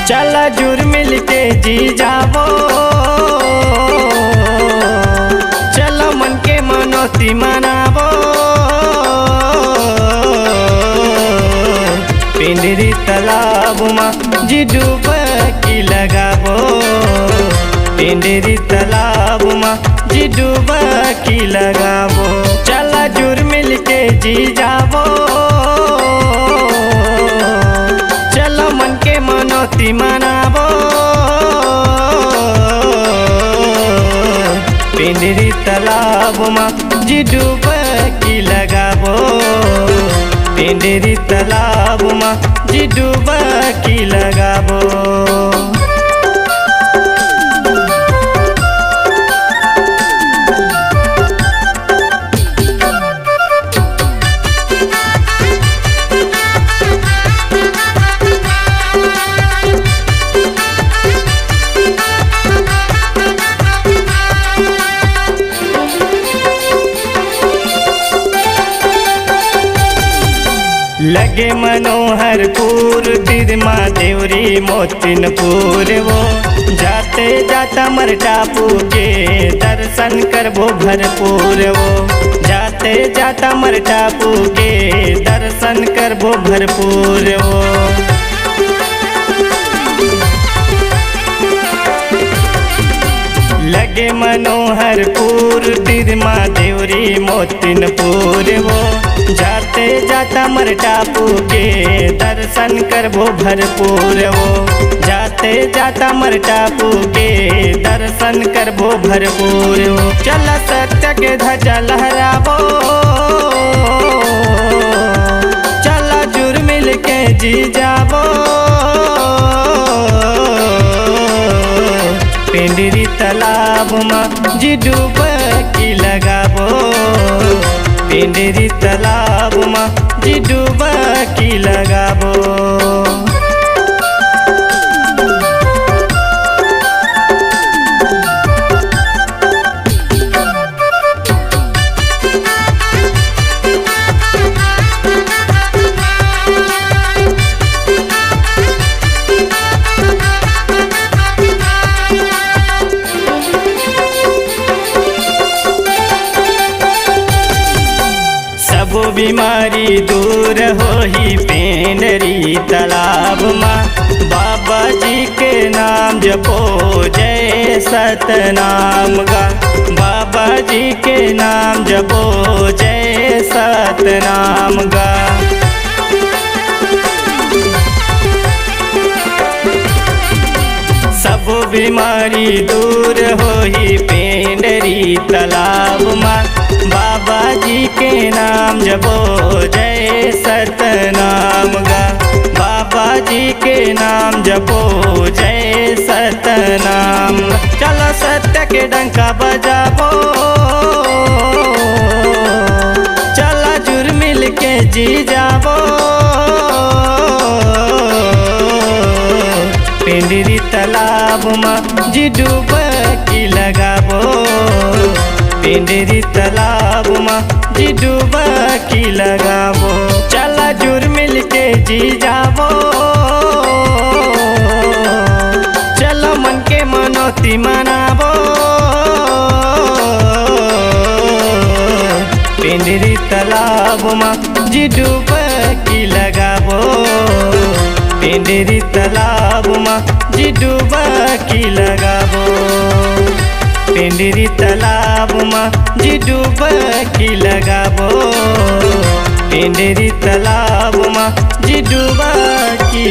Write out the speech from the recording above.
चला जुर मिल के जी जावो, चलो मन के मनोती मनावो। पिंडरी तालाब माँ जी डुबकी लगावो, पिंडरी तालाब माँ जी डुबकी लगावो। चला जुर मिल के जी जावो, चलो मन के मनोती मनावो। पिंडरी तालाब माँ जी डुबकी लगावो, पिंडरी तालाब माँ जी डुबकी लगावो। लगे मनोहरपुर तिरमा देवरी मोतिनपुर वो, जाते जाता मर टापू के दर्शन करबो भरपूर वो, जाते जाता मर टापू के दर्शन करबो भरपूर वो। लगे मनोहरपुर तिरमा देवरी मोतिनपुर वो, जाते जाता मर टापू के दर्शन करबो भरपूर वो, जाते जाता मर टापू के दर्शन करबो भरपूर वो। चला सत्य के ध्वजा लहरावो, चला जुर मिल के जी जावो। पिंडरी तालाब माँ जी डुबकी लगावो, पिंडरी तालाब माँ जी डुबकी लगावो। सबो बीमारी दूर होही पिंडरी तालाब माँ, बाबा जी के नाम जपो जय सतनाम गा, बाबा जी के नाम जपो जय सतनाम गा। सब बीमारी दूर होही पिंडरी तालाब माँ, बाबा जी के नाम जपो जय सतनाम गा, बाबा जी के नाम जपो जय सतनाम। चलो सत्य के डंका बजावो, चला जुर मिल के जी जावो। पिंडरी तालाब माँ जी डुबकी लगावो, पिंडरी तालाब माँ जी डुबकी लगावो। चला जुर मिल के जी जावो, चलो मन के मनोती मनावो। पिंडरी तालाब माँ जी डुबकी लगावो, पिंडरी तालाब माँ जी डुबकी लगावो, पिंडरी तालाब माँ जी डुबकी लगावो, पिंडरी तालाब माँ जी डुबकी